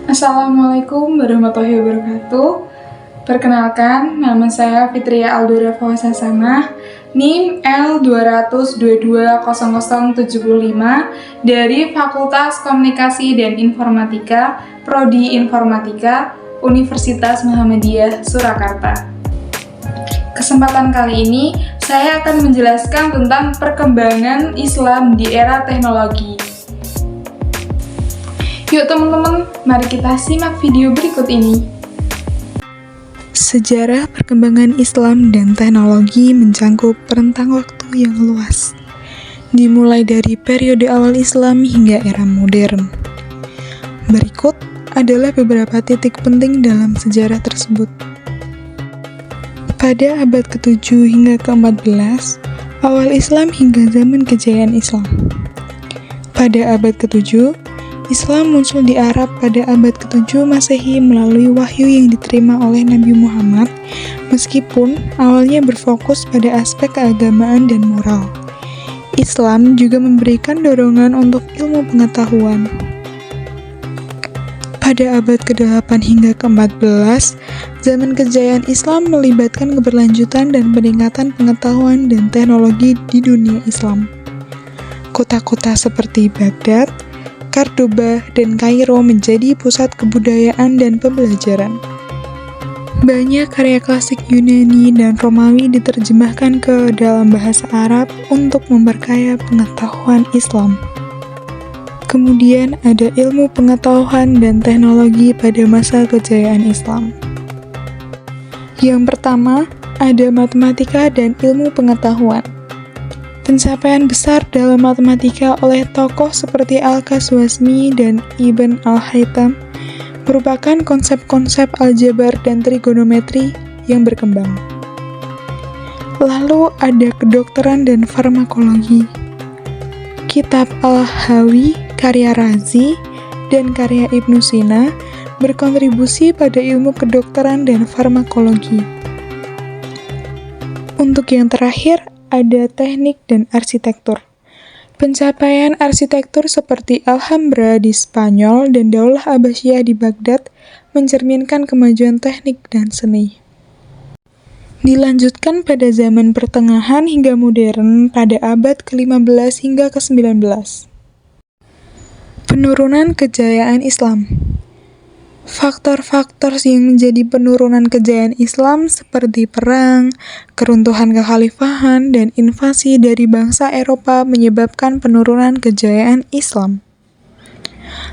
Assalamualaikum warahmatullahi wabarakatuh. Perkenalkan, nama saya Fitria Aldora Fawzasana, NIM L2220075 dari Fakultas Komunikasi dan Informatika, Prodi Informatika, Universitas Muhammadiyah Surakarta. Kesempatan kali ini, saya akan menjelaskan tentang perkembangan Islam di era teknologi. Yuk teman-teman, mari kita simak video berikut ini. Sejarah perkembangan Islam dan teknologi mencangkup rentang waktu yang luas, dimulai dari periode awal Islam hingga era modern. Berikut adalah beberapa titik penting dalam sejarah tersebut. Pada abad ke-7 hingga ke-14, awal Islam hingga zaman kejayaan Islam. Pada abad ke-7, Islam muncul di Arab pada abad ke-7 Masehi melalui wahyu yang diterima oleh Nabi Muhammad, meskipun awalnya berfokus pada aspek keagamaan dan moral. Islam juga memberikan dorongan untuk ilmu pengetahuan. Pada abad ke-8 hingga ke-14, zaman kejayaan Islam melibatkan keberlanjutan dan peningkatan pengetahuan dan teknologi di dunia Islam. Kota-kota seperti Baghdad, Cordoba, dan Kairo menjadi pusat kebudayaan dan pembelajaran. Banyak karya klasik Yunani dan Romawi diterjemahkan ke dalam bahasa Arab untuk memperkaya pengetahuan Islam. Kemudian ada ilmu pengetahuan dan teknologi pada masa kejayaan Islam. Yang pertama, ada matematika dan ilmu pengetahuan. Pencapaian besar dalam matematika oleh tokoh seperti Al-Khwarizmi dan Ibn al-Haytham merupakan konsep-konsep aljabar dan trigonometri yang berkembang. Lalu ada kedokteran dan farmakologi. Kitab Al-Hawi, karya Razi, dan karya Ibnu Sina berkontribusi pada ilmu kedokteran dan farmakologi. Untuk yang terakhir, ada teknik dan arsitektur. Pencapaian arsitektur seperti Alhambra di Spanyol dan Daulah Abbasiyah di Baghdad mencerminkan kemajuan teknik dan seni. Dilanjutkan pada zaman pertengahan hingga modern pada abad ke-15 hingga ke-19. Penurunan kejayaan Islam. Faktor-faktor yang menjadi penurunan kejayaan Islam seperti perang, keruntuhan kekhalifahan, dan invasi dari bangsa Eropa menyebabkan penurunan kejayaan Islam.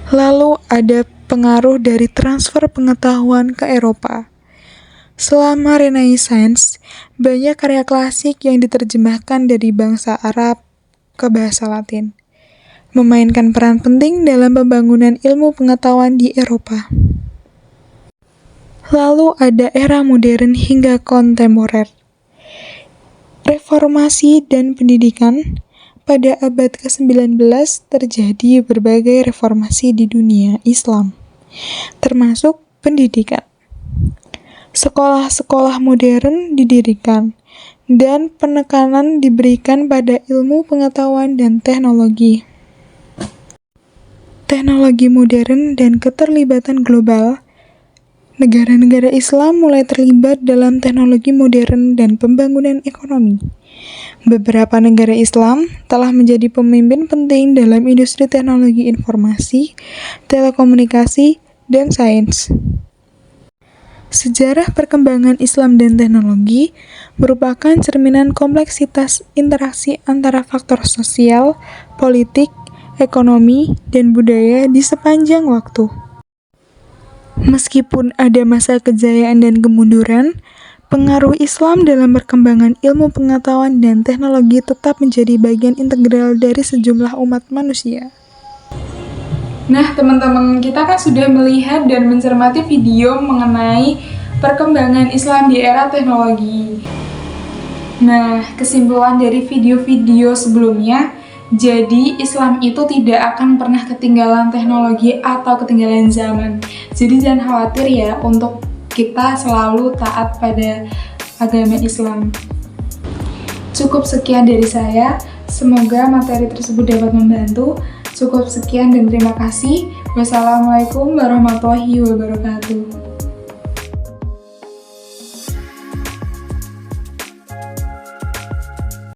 Lalu ada pengaruh dari transfer pengetahuan ke Eropa. Selama Renaissance, banyak karya klasik yang diterjemahkan dari bangsa Arab ke bahasa Latin, memainkan peran penting dalam pembangunan ilmu pengetahuan di Eropa. Lalu ada era modern hingga kontemporer. Reformasi dan pendidikan. Pada abad ke-19 terjadi berbagai reformasi di dunia Islam, termasuk pendidikan. Sekolah-sekolah modern didirikan, dan penekanan diberikan pada ilmu pengetahuan dan teknologi. Teknologi modern dan keterlibatan global. Negara-negara Islam mulai terlibat dalam teknologi modern dan pembangunan ekonomi. Beberapa negara Islam telah menjadi pemimpin penting dalam industri teknologi informasi, telekomunikasi, dan sains. Sejarah perkembangan Islam dan teknologi merupakan cerminan kompleksitas interaksi antara faktor sosial, politik, ekonomi, dan budaya di sepanjang waktu. Meskipun ada masa kejayaan dan kemunduran, pengaruh Islam dalam perkembangan ilmu pengetahuan dan teknologi tetap menjadi bagian integral dari sejumlah umat manusia. Nah teman-teman, kita kan sudah melihat dan mencermati video mengenai perkembangan Islam di era teknologi. Nah, kesimpulan dari video-video sebelumnya, jadi Islam itu tidak akan pernah ketinggalan teknologi atau ketinggalan zaman. Jadi jangan khawatir ya untuk kita selalu taat pada agama Islam. Cukup sekian dari saya, semoga materi tersebut dapat membantu. Cukup sekian dan terima kasih. Wassalamualaikum warahmatullahi wabarakatuh.